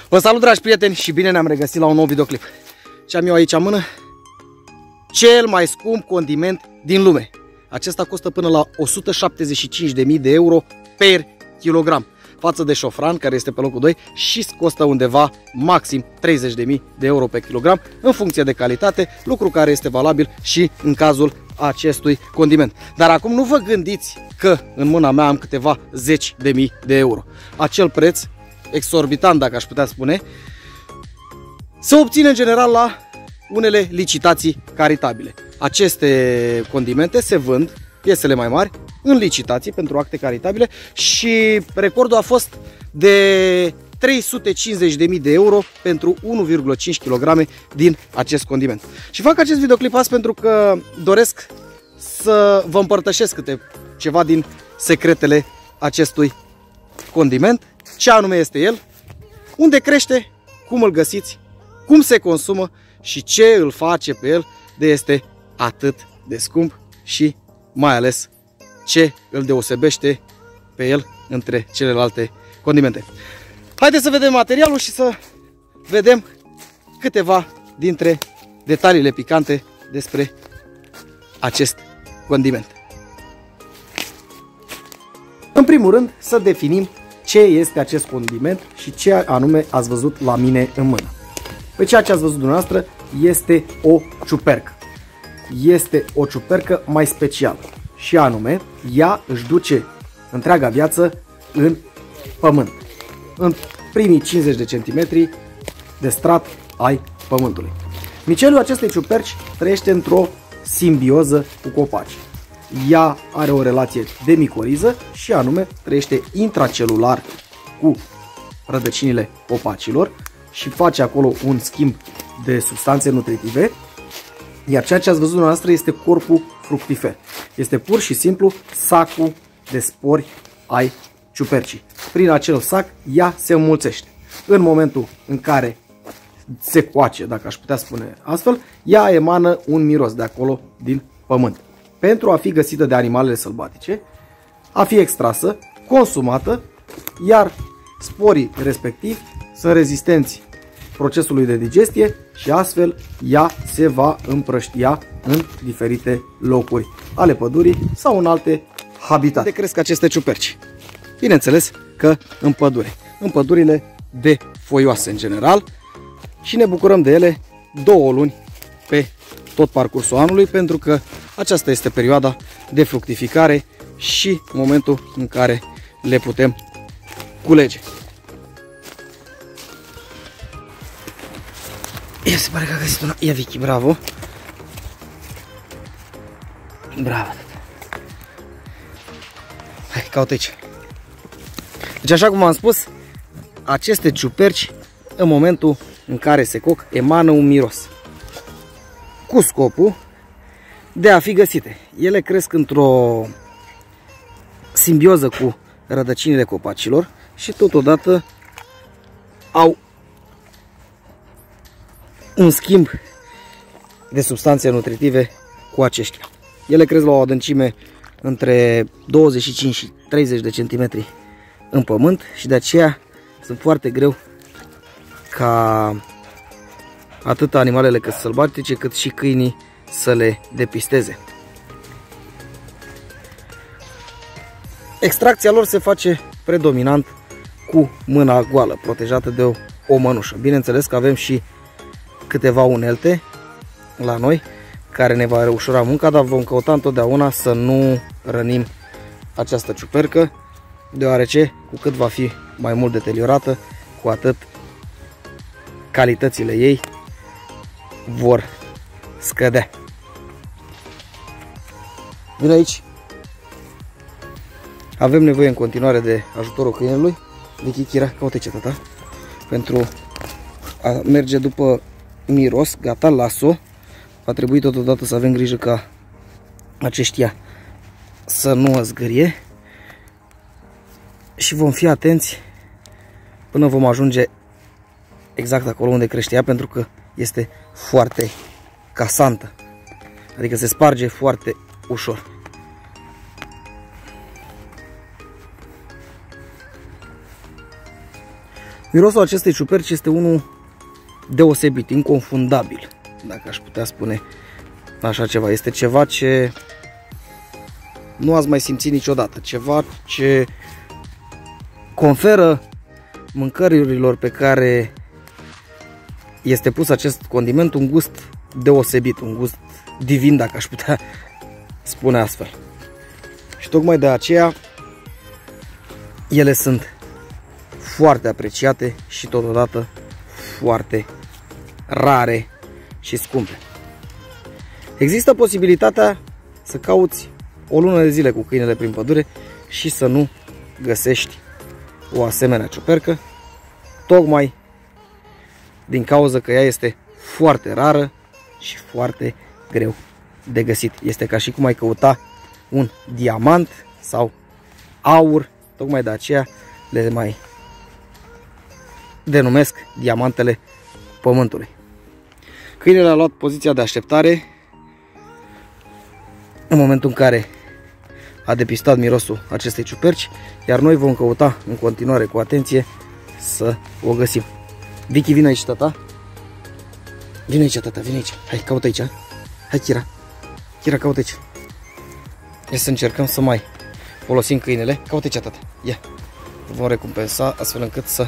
Vă salut, dragi prieteni, și bine ne-am regăsit la un nou videoclip. Ce am eu aici în mână? Cel mai scump condiment din lume. Acesta costă până la 175.000 de euro per kilogram, față de șofran, care este pe locul 2 și costă undeva maxim 30.000 de euro pe kilogram, în funcție de calitate, lucru care este valabil și în cazul acestui condiment. Dar acum nu vă gândiți că în mâna mea am câteva zeci de mii de euro. Acel preț exorbitant, dacă aș putea spune, se obține în general la unele licitații caritabile. Aceste condimente se vând, piesele mai mari, în licitații pentru acte caritabile și recordul a fost de 350.000 de euro pentru 1,5 kg din acest condiment. Și fac acest videoclip azi pentru că doresc să vă împărtășesc ceva din secretele acestui condiment, ce anume este el, unde crește, cum îl găsiți, cum se consumă și ce îl face pe el de este atât de scump și mai ales ce îl deosebește pe el între celelalte condimente. Haideți să vedem materialul și să vedem câteva dintre detaliile picante despre acest condiment. În primul rând, să definim ce este acest condiment și ce anume ați văzut la mine în mână. Pe ceea ce ați văzut dumneavoastră este o ciupercă. Este o ciupercă mai specială și anume, ea își duce întreaga viață în pământ, în primii 50 de centimetri de strat ai pământului. Miceliul acestei ciuperci trăiește într-o simbioză cu copaci. Ea are o relație de micoriză și anume trăiește intracelular cu rădăcinile copacilor și face acolo un schimb de substanțe nutritive, iar ceea ce ați văzut dumneavoastră este corpul fructifer. Este pur și simplu sacul de spori ai ciupercii. Prin acel sac ea se înmulțește. În momentul în care se coace, dacă aș putea spune astfel, ea emană un miros de acolo din pământ. Pentru a fi găsită de animalele sălbatice, a fi extrasă, consumată, iar sporii respectivi sunt rezistenți procesului de digestie și astfel ea se va împrăștia în diferite locuri ale pădurii sau în alte habitate. Unde cresc aceste ciuperci? Bineînțeles că în pădure, în pădurile de foioase în general, și ne bucurăm de ele 2 luni pe tot parcursul anului, pentru că aceasta este perioada de fructificare și momentul în care le putem culege. Ia, se pare că a găsit una. Ia, Vicky, bravo! Bravo! Hai, caută aici. Deci, așa cum am spus, aceste ciuperci, în momentul în care se coc, emană un miros, cu scopul de a fi găsite. Ele cresc într-o simbioză cu rădăcinile copacilor și totodată au un schimb de substanțe nutritive cu aceștia. Ele cresc la o adâncime între 25 și 30 de centimetri în pământ și de aceea sunt foarte greu ca atât animalele sălbatice cât și câinii să le depisteze. Extracția lor se face predominant cu mâna goală, protejată de o mănușă. Bineînțeles că avem și câteva unelte la noi care ne va ușura munca, dar vom căuta întotdeauna să nu rănim această ciupercă, deoarece cu cât va fi mai mult deteriorată, cu atât calitățile ei vor scădea. Vine aici. Avem nevoie în continuare de ajutorul câinelui. Vicky, Chira, caută ce tata. Pentru a merge după miros, gata, las-o. Va trebui totodată să avem grijă ca aceștia să nu zgârie. Și vom fi atenți până vom ajunge exact acolo unde crește ea, pentru că este foarte casantă. Adică se sparge foarte ușor. Mirosul acestei ciuperci este unul deosebit, inconfundabil, dacă aș putea spune așa ceva. Este ceva ce nu ați mai simțit niciodată, ceva ce conferă mâncărurilor pe care este pus acest condiment un gust deosebit, un gust divin, dacă aș putea spune astfel. Și tocmai de aceea ele sunt foarte apreciate și totodată foarte rare și scumpe. Există posibilitatea să cauți o lună de zile cu câinele prin pădure și să nu găsești o asemenea ciupercă, tocmai din cauza că ea este foarte rară și foarte greu de găsit. Este ca și cum ai căuta un diamant sau aur, tocmai de aceea le mai denumesc diamantele pământului. Câinele a luat poziția de așteptare în momentul în care a depistat mirosul acestei ciuperci, iar noi vom căuta în continuare cu atenție să o găsim. Vicky, vine aici, tata. Vine aici, tata, vine aici. Hai, caută aici. Hai, Kira. Kira, caută aici. Ia să încercăm să mai folosim câinele. Caută aici, tata. Ia. Vom recompensa astfel încât să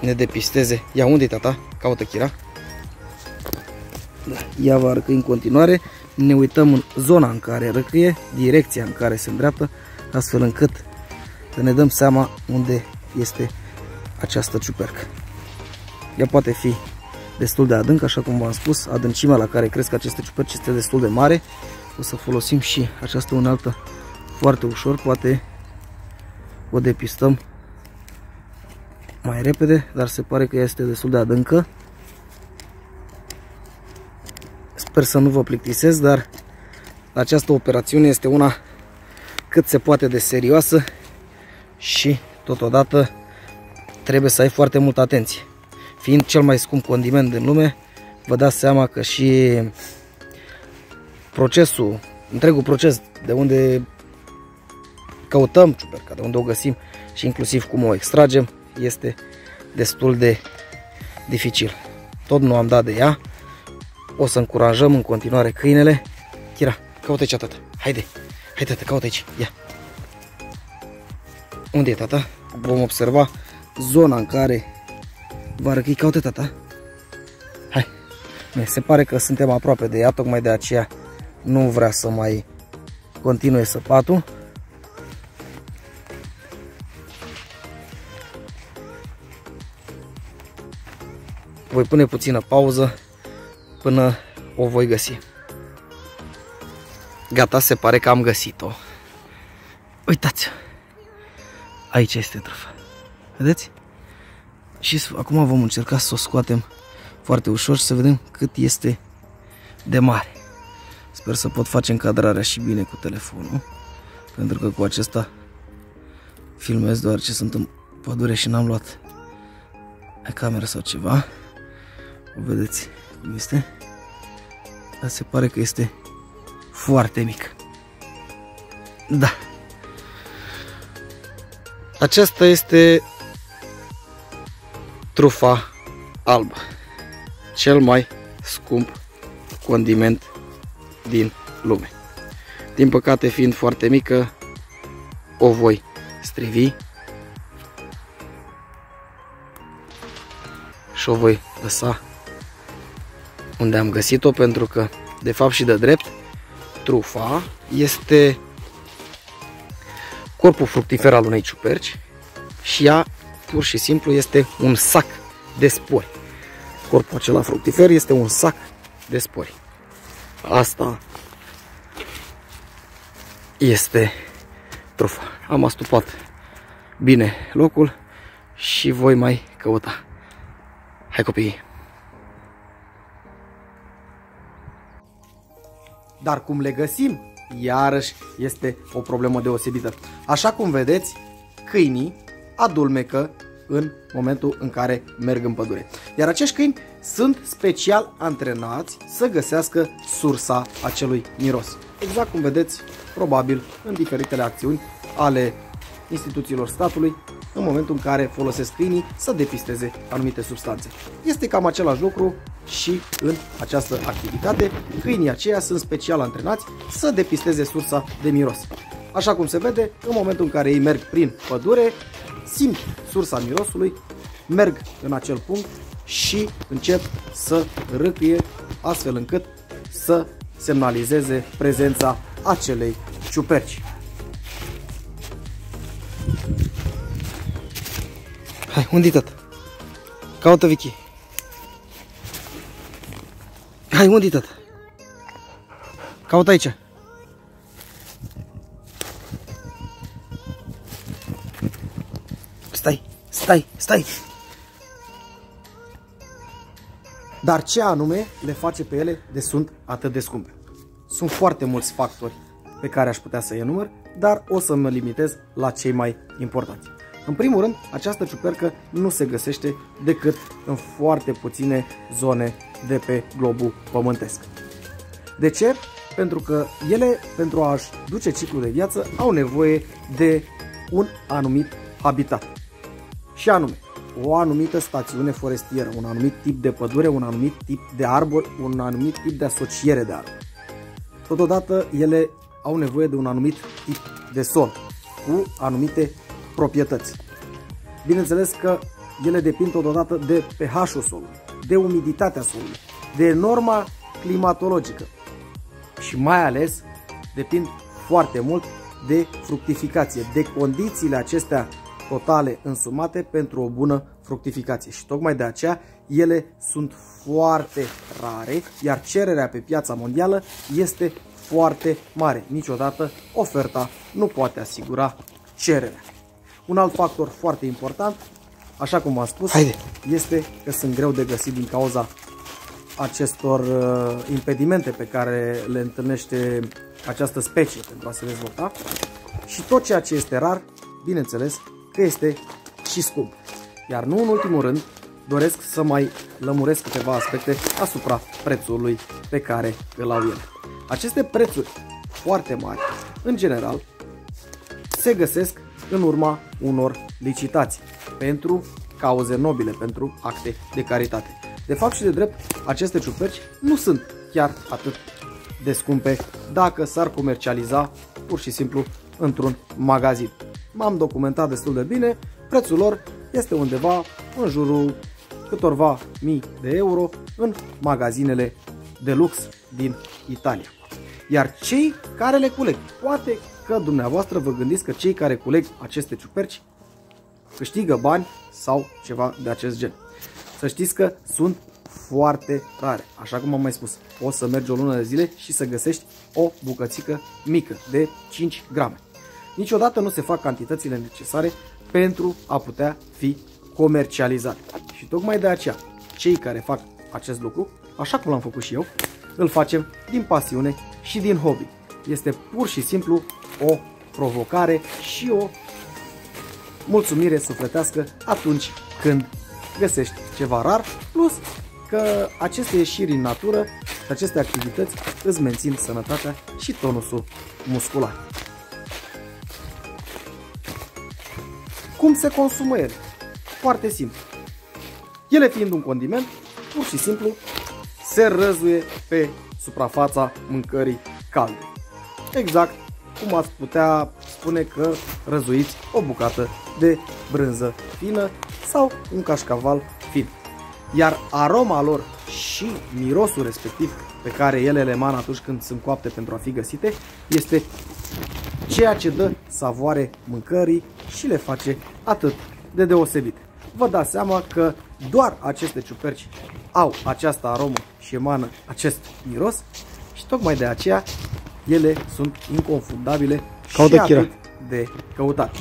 ne depisteze. Ia, unde-i, tata? Caută, Kira. Da. Ea va răcăi în continuare. Ne uităm în zona în care răcăie, direcția în care se îndreaptă, astfel încât să ne dăm seama unde este această ciupercă. Ea poate fi destul de adâncă, așa cum v-am spus, adâncimea la care cresc aceste ciuperci este destul de mare. O să folosim și această unealtă foarte ușor, poate o depistăm mai repede, dar se pare că ea este destul de adâncă. Sper să nu vă plictisesc, dar această operațiune este una cât se poate de serioasă și totodată trebuie să ai foarte multă atenție. Fiind cel mai scump condiment din lume, vă dați seama că și procesul, întregul proces de unde căutăm ciuperca, de unde o găsim și inclusiv cum o extragem, este destul de dificil. Tot nu am dat de ea. O să încurajăm în continuare câinele. Kira, caută aici, tata. Haide, hai, tata, caută aici. Ia. Unde e, tata? Vom observa zona în care va răcăi. Caută, tata. Hai. Se pare că suntem aproape de ea, tocmai de aceea nu vrea să mai continue săpatul. Voi pune puțină pauză până o voi găsi. Gata, se pare că am găsit-o. Uitați! Aici este trufa. Vedeți? Și acum vom încerca să o scoatem foarte ușor și să vedem cât este de mare. Sper să pot face încadrarea și bine cu telefonul, pentru că cu acesta filmez deoarece sunt în pădure și n-am luat camera sau ceva. O vedeți cum este? Dar se pare că este foarte mic. Da. Aceasta este trufa albă. Cel mai scump condiment din lume. Din păcate, fiind foarte mică, o voi strivi și o voi lăsa unde am găsit-o, pentru că, de fapt și de drept, trufa este corpul fructifer al unei ciuperci și ea pur și simplu este un sac de spori. Corpul acela fructifer este un sac de spori. Asta este trufa. Am astupat bine locul și voi mai căuta. Hai, copii! Dar cum le găsim, iarăși este o problemă deosebită. Așa cum vedeți, câinii adulmecă în momentul în care merg în pădure. Iar acești câini sunt special antrenați să găsească sursa acelui miros. Exact cum vedeți, probabil, în diferitele acțiuni ale instituțiilor statului, în momentul în care folosesc câinii să depisteze anumite substanțe. Este cam același lucru și în această activitate. Câinii aceia sunt special antrenați să depisteze sursa de miros. Așa cum se vede, în momentul în care ei merg prin pădure, simt sursa mirosului, merg în acel punct și încep să râcâie astfel încât să semnalizeze prezența acelei ciuperci. Hai, unde-i tătă? Caută Vicky. Hai, unde-i tătă? Caută aici. Stai! Dar ce anume le face pe ele de sunt atât de scumpe? Sunt foarte mulți factori pe care aș putea să-i enumăr, dar o să mă limitez la cei mai importanți. În primul rând, această ciupercă nu se găsește decât în foarte puține zone de pe globul pământesc. De ce? Pentru că ele, pentru a-și duce ciclul de viață, au nevoie de un anumit habitat. Și anume, o anumită stațiune forestieră, un anumit tip de pădure, un anumit tip de arbori, un anumit tip de asociere de arbori. Totodată, ele au nevoie de un anumit tip de sol, cu anumite proprietăți. Bineînțeles că ele depind totodată de pH-ul solului, de umiditatea solului, de norma climatologică și mai ales depind foarte mult de fructificație, de condițiile acestea totale însumate pentru o bună fructificație. Și tocmai de aceea ele sunt foarte rare, iar cererea pe piața mondială este foarte mare. Niciodată oferta nu poate asigura cererea. Un alt factor foarte important, așa cum am spus, este că sunt greu de găsit din cauza acestor impedimente pe care le întâlnește această specie pentru a se dezvolta. Și tot ceea ce este rar, bineînțeles, că este și scump. Iar nu în ultimul rând, doresc să mai lămuresc câteva aspecte asupra prețului pe care îl au ele. Aceste prețuri foarte mari, în general, se găsesc în urma unor licitații pentru cauze nobile, pentru acte de caritate. De fapt și de drept, aceste ciuperci nu sunt chiar atât de scumpe dacă s-ar comercializa pur și simplu într-un magazin. M-am documentat destul de bine, prețul lor este undeva în jurul câtorva mii de euro în magazinele de lux din Italia. Iar cei care le culeg, poate că dumneavoastră vă gândiți că cei care culeg aceste ciuperci câștigă bani sau ceva de acest gen. Să știți că sunt foarte rare. Așa cum am mai spus, poți să mergi o lună de zile și să găsești o bucățică mică de 5 grame. Niciodată nu se fac cantitățile necesare pentru a putea fi comercializate. Și tocmai de aceea, cei care fac acest lucru, așa cum l-am făcut și eu, îl facem din pasiune și din hobby. Este pur și simplu o provocare și o mulțumire sufletească atunci când găsești ceva rar, plus că aceste ieșiri în natură, aceste activități îți mențin sănătatea și tonusul muscular. Cum se consumă ele? Foarte simplu. Ele fiind un condiment, pur și simplu se răzuie pe suprafața mâncării calde. Exact cum ați putea spune că răzuiți o bucată de brânză fină sau un cașcaval fin. Iar aroma lor și mirosul respectiv pe care ele le emană atunci când sunt coapte pentru a fi găsite este ceea ce dă savoare mâncării și le face atât de deosebite. Vă dați seama că doar aceste ciuperci au această aromă și emană acest miros și tocmai de aceea ele sunt inconfundabile și atât de căutate.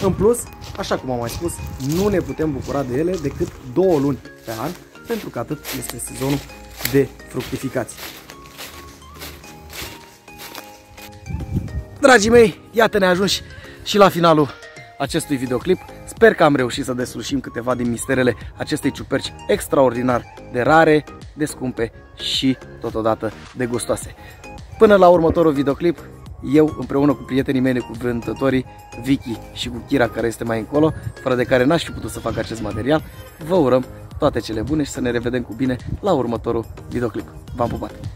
În plus, așa cum am mai spus, nu ne putem bucura de ele decât 2 luni pe an, pentru că atât este sezonul de fructificație. Dragii mei, iată ne ajungi și la finalul acestui videoclip. Sper că am reușit să deslușim câteva din misterele acestei ciuperci extraordinar de rare, de scumpe și totodată de gustoase. Până la următorul videoclip, eu împreună cu prietenii mei necuvântătorii Vicky și cu Kira, care este mai încolo, fără de care n-aș fi putut să fac acest material, vă urăm toate cele bune și să ne revedem cu bine la următorul videoclip. V-am pupat!